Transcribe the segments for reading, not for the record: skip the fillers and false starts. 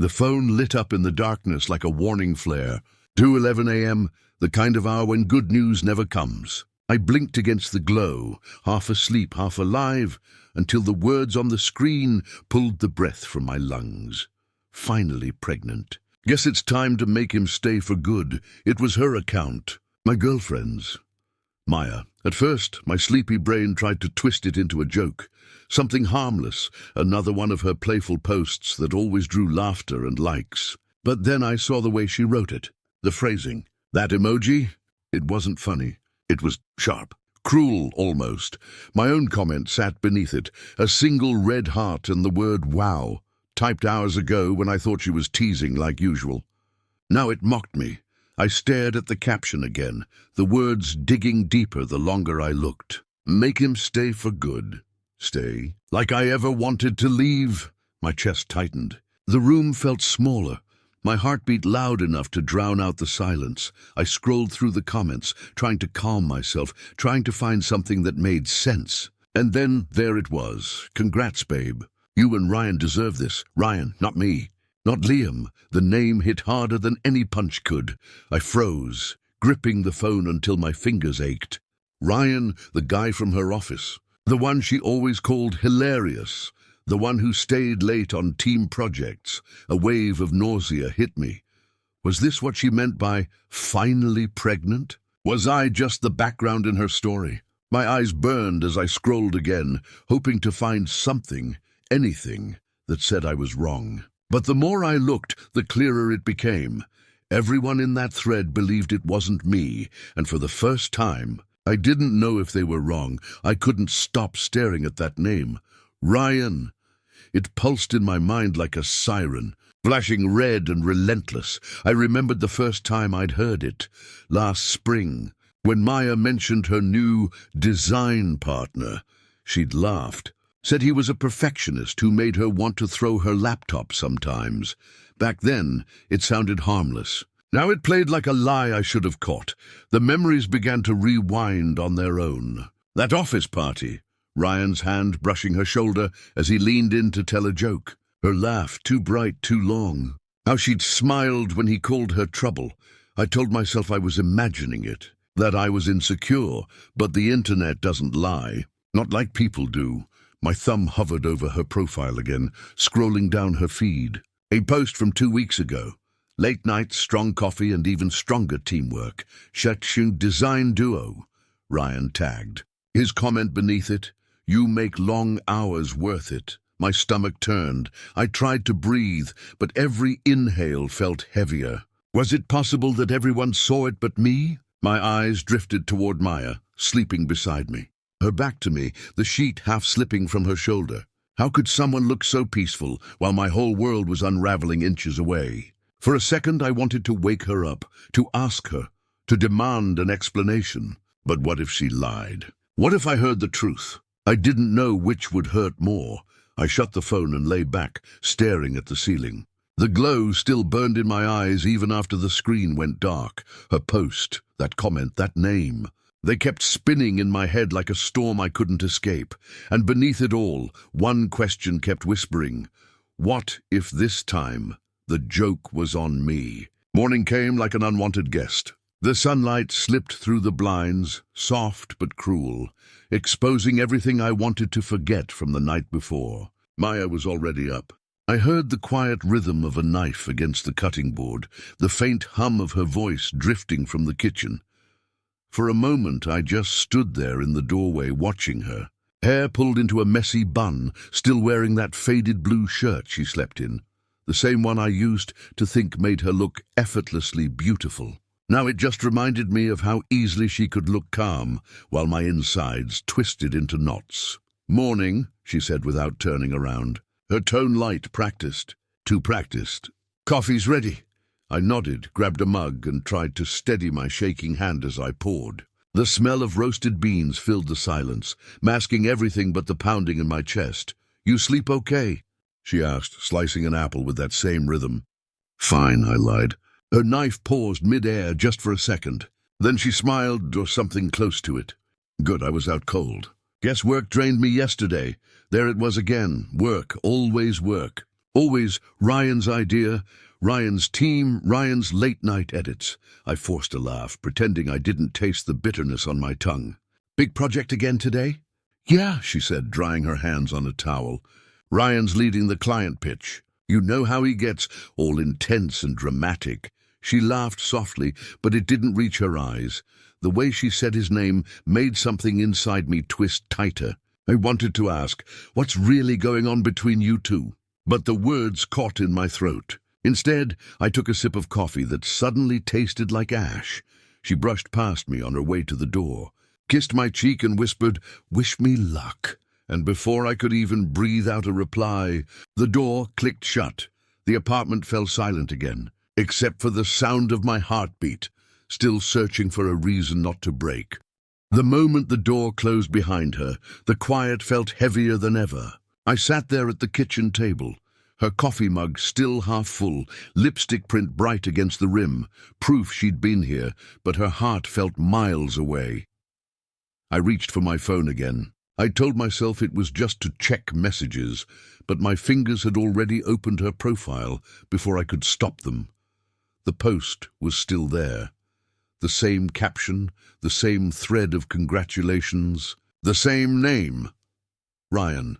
The phone lit up in the darkness like a warning flare. 2:11 a.m., the kind of hour when good news never comes. I blinked against the glow, half asleep, half alive, until the words on the screen pulled the breath from my lungs. Finally pregnant. Guess it's time to make him stay for good. It was her account. My girlfriend's. Maya. At first, my sleepy brain tried to twist it into a joke. Something harmless, another one of her playful posts that always drew laughter and likes. But then I saw the way she wrote it. The phrasing. That emoji? It wasn't funny. It was sharp. Cruel, almost. My own comment sat beneath it. A single red heart and the word wow, typed hours ago when I thought she was teasing like usual. Now it mocked me. I stared at the caption again, the words digging deeper the longer I looked. Make him stay for good. Stay? Like I ever wanted to leave? My chest tightened. The room felt smaller. My heart beat loud enough to drown out the silence. I scrolled through the comments, trying to calm myself, trying to find something that made sense. And then there it was. Congrats, babe. You and Ryan deserve this. Ryan, not me. Not Liam. The name hit harder than any punch could. I froze, gripping the phone until my fingers ached. Ryan, the guy from her office. The one she always called hilarious. The one who stayed late on team projects. A wave of nausea hit me. Was this what she meant by finally pregnant? Was I just the background in her story? My eyes burned as I scrolled again, hoping to find something, anything, that said I was wrong. But the more I looked, the clearer it became. Everyone in that thread believed it wasn't me, and for the first time, I didn't know if they were wrong. I couldn't stop staring at that name. Ryan. It pulsed in my mind like a siren, flashing red and relentless. I remembered the first time I'd heard it, last spring, when Maya mentioned her new design partner. She'd laughed. Said he was a perfectionist who made her want to throw her laptop sometimes. Back then, it sounded harmless. Now it played like a lie I should have caught. The memories began to rewind on their own. That office party, Ryan's hand brushing her shoulder as he leaned in to tell a joke. Her laugh, too bright, too long. How she'd smiled when he called her trouble. I told myself I was imagining it, that I was insecure, but the internet doesn't lie. Not like people do. My thumb hovered over her profile again, scrolling down her feed. A post from 2 weeks ago. Late nights, strong coffee, and even stronger teamwork. Cherchung design duo. Ryan tagged. His comment beneath it, you make long hours worth it. My stomach turned. I tried to breathe, but every inhale felt heavier. Was it possible that everyone saw it but me? My eyes drifted toward Maya, sleeping beside me. Her back to me, the sheet half slipping from her shoulder. How could someone look so peaceful while my whole world was unraveling inches away? For a second I wanted to wake her up, to ask her, to demand an explanation. But what if she lied? What if I heard the truth? I didn't know which would hurt more. I shut the phone and lay back, staring at the ceiling. The glow still burned in my eyes even after the screen went dark. Her post, that comment, that name. They kept spinning in my head like a storm I couldn't escape. And beneath it all, one question kept whispering. What if this time the joke was on me? Morning came like an unwanted guest. The sunlight slipped through the blinds, soft but cruel, exposing everything I wanted to forget from the night before. Maya was already up. I heard the quiet rhythm of a knife against the cutting board, the faint hum of her voice drifting from the kitchen. For a moment I just stood there in the doorway watching her, hair pulled into a messy bun, still wearing that faded blue shirt she slept in, the same one I used to think made her look effortlessly beautiful. Now it just reminded me of how easily she could look calm, while my insides twisted into knots. Morning, she said without turning around. Her tone light, practiced. Too practiced. Coffee's ready. I nodded, grabbed a mug, and tried to steady my shaking hand as I poured. The smell of roasted beans filled the silence, masking everything but the pounding in my chest. You sleep okay? She asked, slicing an apple with that same rhythm. Fine, I lied. Her knife paused mid-air just for a second. Then she smiled, or something close to it. Good, I was out cold. Guess work drained me yesterday. There it was again. Work, always work. Always Ryan's idea, Ryan's team, Ryan's late-night edits. I forced a laugh, pretending I didn't taste the bitterness on my tongue. Big project again today? Yeah, she said, drying her hands on a towel. Ryan's leading the client pitch. You know how he gets, all intense and dramatic. She laughed softly, but it didn't reach her eyes. The way she said his name made something inside me twist tighter. I wanted to ask, what's really going on between you two? But the words caught in my throat. Instead, I took a sip of coffee that suddenly tasted like ash. She brushed past me on her way to the door, kissed my cheek and whispered, "Wish me luck." And before I could even breathe out a reply, the door clicked shut. The apartment fell silent again, except for the sound of my heartbeat, still searching for a reason not to break. The moment the door closed behind her, the quiet felt heavier than ever. I sat there at the kitchen table, her coffee mug still half full, lipstick print bright against the rim, proof she'd been here, but her heart felt miles away. I reached for my phone again. I told myself it was just to check messages, but my fingers had already opened her profile before I could stop them. The post was still there. The same caption, the same thread of congratulations, the same name. Ryan.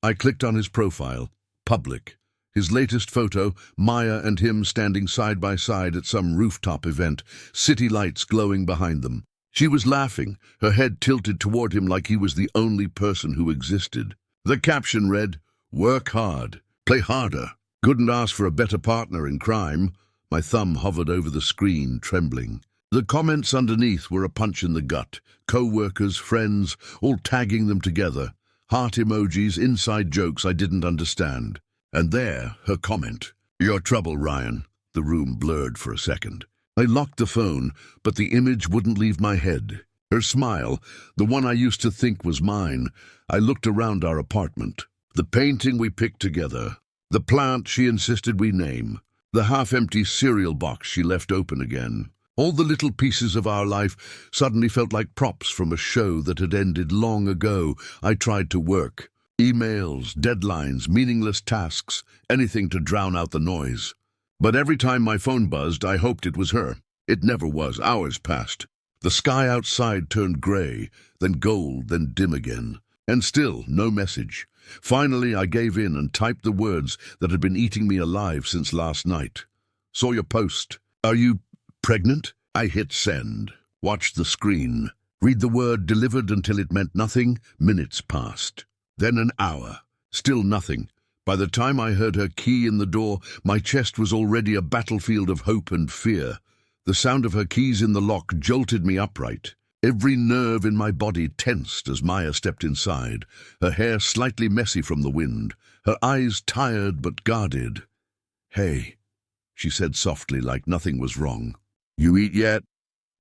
I clicked on his profile. Public. His latest photo, Maya and him standing side by side at some rooftop event, city lights glowing behind them. She was laughing, her head tilted toward him like he was the only person who existed. The caption read, "Work hard, play harder. Couldn't ask for a better partner in crime." My thumb hovered over the screen, trembling. The comments underneath were a punch in the gut. Co-workers, friends, all tagging them together. Heart emojis, inside jokes I didn't understand. And there, her comment. "Your trouble, Ryan." The room blurred for a second. I locked the phone, but the image wouldn't leave my head. Her smile, the one I used to think was mine. I looked around our apartment. The painting we picked together. The plant she insisted we name. The half-empty cereal box she left open again. All the little pieces of our life suddenly felt like props from a show that had ended long ago. I tried to work. Emails, deadlines, meaningless tasks, anything to drown out the noise. But every time my phone buzzed, I hoped it was her. It never was. Hours passed. The sky outside turned gray, then gold, then dim again. And still, no message. Finally, I gave in and typed the words that had been eating me alive since last night. "Saw your post. Are you pregnant?" I hit send. Watched the screen. Read the word delivered until it meant nothing. Minutes passed. Then an hour. Still nothing. By the time I heard her key in the door, my chest was already a battlefield of hope and fear. The sound of her keys in the lock jolted me upright. Every nerve in my body tensed as Maya stepped inside, her hair slightly messy from the wind, her eyes tired but guarded. "Hey," she said softly, like nothing was wrong. "You eat yet?"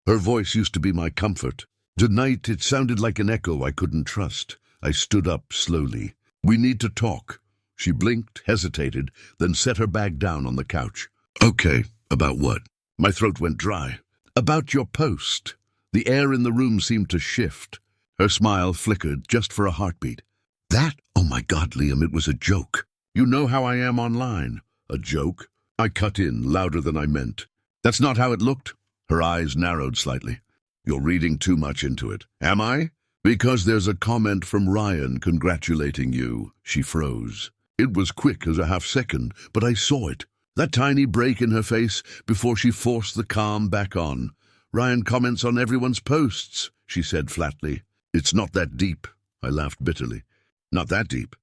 Her voice used to be my comfort. Tonight it sounded like an echo I couldn't trust. I stood up slowly. "We need to talk." She blinked, hesitated, then set her bag down on the couch. "Okay, about what?" My throat went dry. "About your post." The air in the room seemed to shift. Her smile flickered just for a heartbeat. "That? Oh my God, Liam, it was a joke. You know how I am online." "A joke?" I cut in, louder than I meant. "That's not how it looked." Her eyes narrowed slightly. "You're reading too much into it." "Am I?" "Because there's a comment from Ryan congratulating you." She froze. It was quick as a half-second, but I saw it. That tiny break in her face before she forced the calm back on. "Ryan comments on everyone's posts," she said flatly. "It's not that deep." I laughed bitterly. "Not that deep?"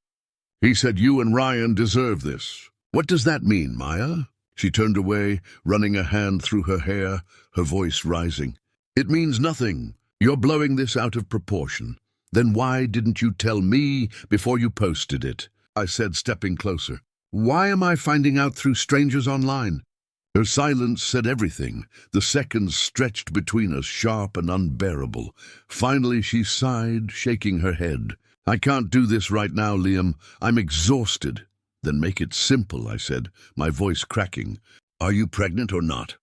"He said you and Ryan deserve this." "What does that mean, Maya?" She turned away, running a hand through her hair, her voice rising. "It means nothing. You're blowing this out of proportion. Then why didn't you tell me before you posted it?" I said, stepping closer. "Why am I finding out through strangers online?" Her silence said everything. The seconds stretched between us, sharp and unbearable. Finally she sighed, shaking her head. "I can't do this right now, Liam. I'm exhausted." "Then make it simple," I said, my voice cracking. "Are you pregnant or not?"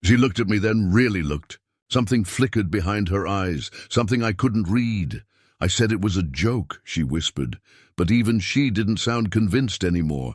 She looked at me, then really looked. Something flickered behind her eyes, something I couldn't read. I said it was a joke, she whispered, but even she didn't sound convinced anymore.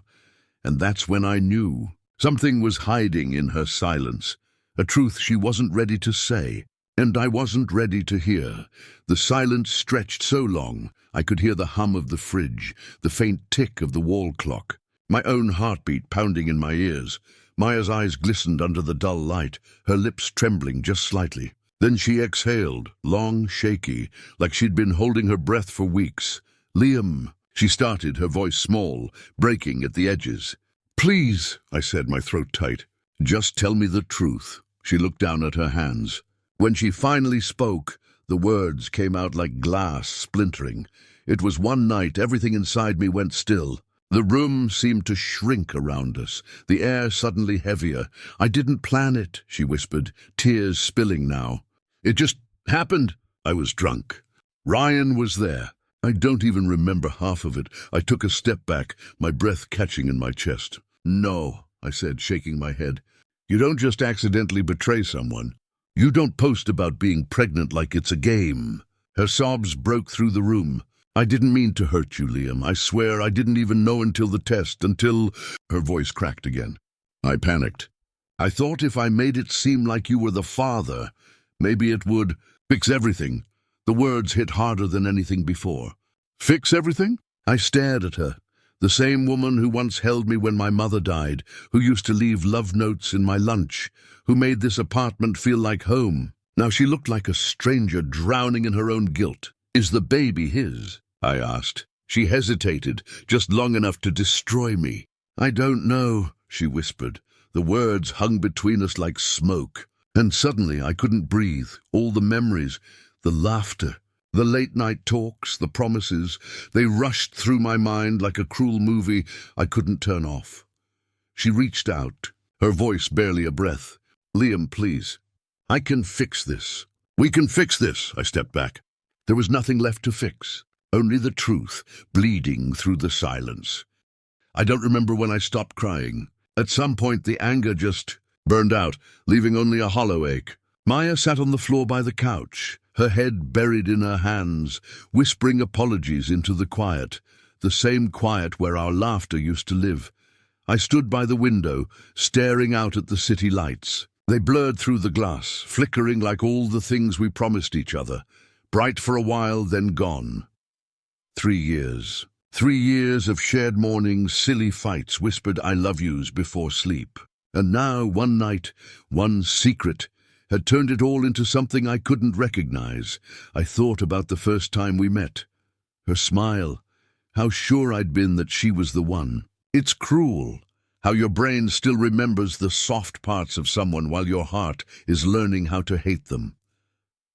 And that's when I knew. Something was hiding in her silence, a truth she wasn't ready to say, and I wasn't ready to hear. The silence stretched so long, I could hear the hum of the fridge, the faint tick of the wall clock, my own heartbeat pounding in my ears. Maya's eyes glistened under the dull light, her lips trembling just slightly. Then she exhaled, long, shaky, like she'd been holding her breath for weeks. "Liam," she started, her voice small, breaking at the edges. "Please," I said, my throat tight. "Just tell me the truth." She looked down at her hands. When she finally spoke, the words came out like glass splintering. It was one night everything inside me went still. The room seemed to shrink around us, the air suddenly heavier. "I didn't plan it," she whispered, tears spilling now. "It just happened." I was drunk. Ryan was there. I don't even remember half of it. I took a step back, my breath catching in my chest. "No," I said, shaking my head. "You don't just accidentally betray someone. You don't post about being pregnant like it's a game." Her sobs broke through the room. "I didn't mean to hurt you, Liam. I swear I didn't even know until the test, until—" Her voice cracked again. I panicked. "I thought if I made it seem like you were the father, maybe it would fix everything." The words hit harder than anything before. "Fix everything?" I stared at her. The same woman who once held me when my mother died, who used to leave love notes in my lunch, who made this apartment feel like home. Now she looked like a stranger drowning in her own guilt. "Is the baby his?" I asked. She hesitated, just long enough to destroy me. "I don't know," she whispered. The words hung between us like smoke. And suddenly I couldn't breathe. All the memories, the laughter, the late-night talks, the promises, they rushed through my mind like a cruel movie I couldn't turn off. She reached out, her voice barely a breath. "Liam, please. I can fix this. We can fix this." I stepped back. There was nothing left to fix, only the truth, bleeding through the silence. I don't remember when I stopped crying. At some point the anger just burned out, leaving only a hollow ache. Maya sat on the floor by the couch, her head buried in her hands, whispering apologies into the quiet, the same quiet where our laughter used to live. I stood by the window, staring out at the city lights. They blurred through the glass, flickering like all the things we promised each other. Bright for a while, then gone. 3 years. 3 years of shared mornings, silly fights, whispered I love yous before sleep. And now, one night, one secret, had turned it all into something I couldn't recognize. I thought about the first time we met. Her smile, how sure I'd been that she was the one. It's cruel, how your brain still remembers the soft parts of someone while your heart is learning how to hate them.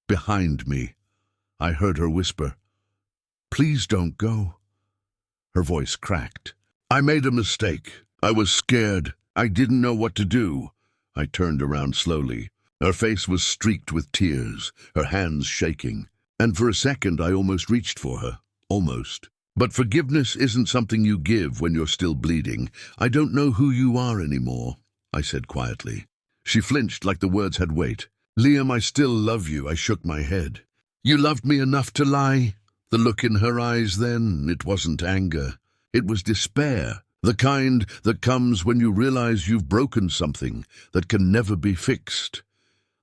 Behind me, I heard her whisper, "Please don't go." Her voice cracked. "I made a mistake. I was scared. I didn't know what to do." I turned around slowly. Her face was streaked with tears, her hands shaking. And for a second I almost reached for her. Almost. "But forgiveness isn't something you give when you're still bleeding. I don't know who you are anymore," I said quietly. She flinched like the words had weight. "Liam, I still love you." I shook my head. "You loved me enough to lie?" The look in her eyes then, it wasn't anger. It was despair, the kind that comes when you realize you've broken something that can never be fixed.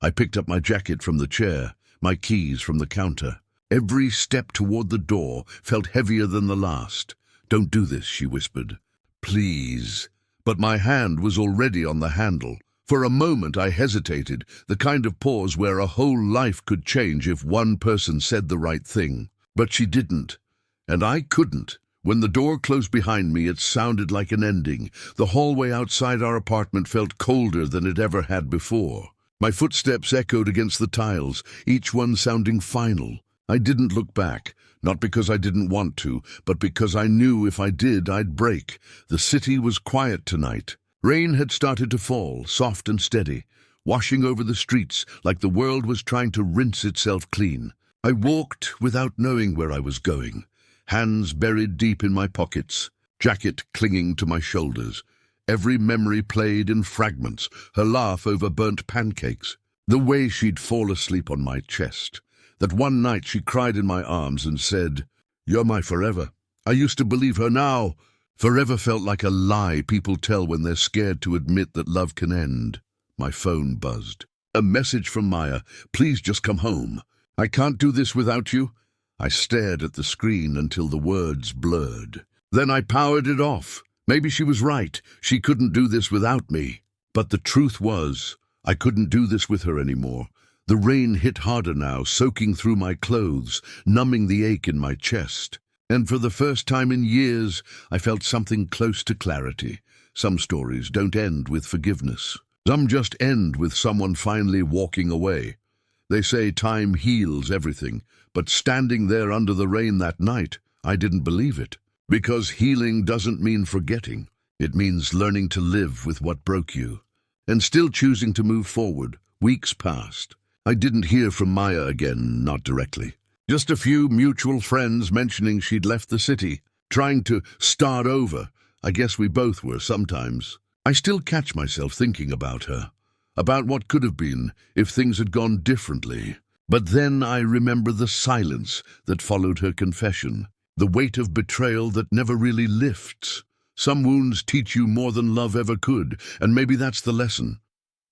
I picked up my jacket from the chair, my keys from the counter. Every step toward the door felt heavier than the last. "Don't do this," she whispered. "Please." But my hand was already on the handle. For a moment I hesitated, the kind of pause where a whole life could change if one person said the right thing. But she didn't, and I couldn't. When the door closed behind me, it sounded like an ending. The hallway outside our apartment felt colder than it ever had before. My footsteps echoed against the tiles, each one sounding final. I didn't look back, not because I didn't want to, but because I knew if I did, I'd break. The city was quiet tonight. Rain had started to fall, soft and steady, washing over the streets like the world was trying to rinse itself clean. I walked without knowing where I was going, hands buried deep in my pockets, jacket clinging to my shoulders. Every memory played in fragments, her laugh over burnt pancakes, the way she'd fall asleep on my chest, that one night she cried in my arms and said, "You're my forever." I used to believe her now. Forever felt like a lie people tell when they're scared to admit that love can end. My phone buzzed. A message from Maya. Please just come home. I can't do this without you. I stared at the screen until the words blurred. Then I powered it off. Maybe she was right. She couldn't do this without me. But the truth was, I couldn't do this with her anymore. The rain hit harder now, soaking through my clothes, numbing the ache in my chest. And for the first time in years, I felt something close to clarity. Some stories don't end with forgiveness. Some just end with someone finally walking away. They say time heals everything, but standing there under the rain that night, I didn't believe it. Because healing doesn't mean forgetting. It means learning to live with what broke you. And still choosing to move forward. Weeks passed. I didn't hear from Maya again, not directly. Just a few mutual friends mentioning she'd left the city, trying to start over. I guess we both were sometimes. I still catch myself thinking about her, about what could have been if things had gone differently. But then I remember the silence that followed her confession, the weight of betrayal that never really lifts. Some wounds teach you more than love ever could, and maybe that's the lesson.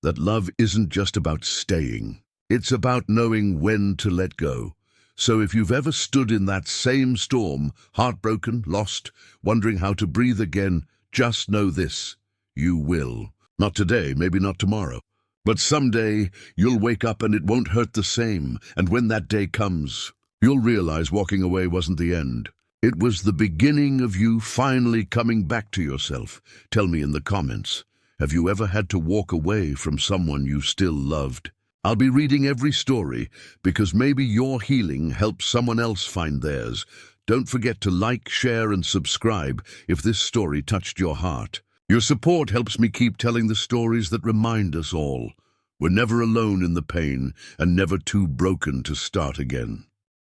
That love isn't just about staying. It's about knowing when to let go. So if you've ever stood in that same storm, heartbroken, lost, wondering how to breathe again, just know this. You will. Not today, maybe not tomorrow. But someday, you'll wake up and it won't hurt the same. And when that day comes, you'll realize walking away wasn't the end. It was the beginning of you finally coming back to yourself. Tell me in the comments, have you ever had to walk away from someone you still loved? I'll be reading every story because maybe your healing helps someone else find theirs. Don't forget to like, share, and subscribe if this story touched your heart. Your support helps me keep telling the stories that remind us all. We're never alone in the pain and never too broken to start again.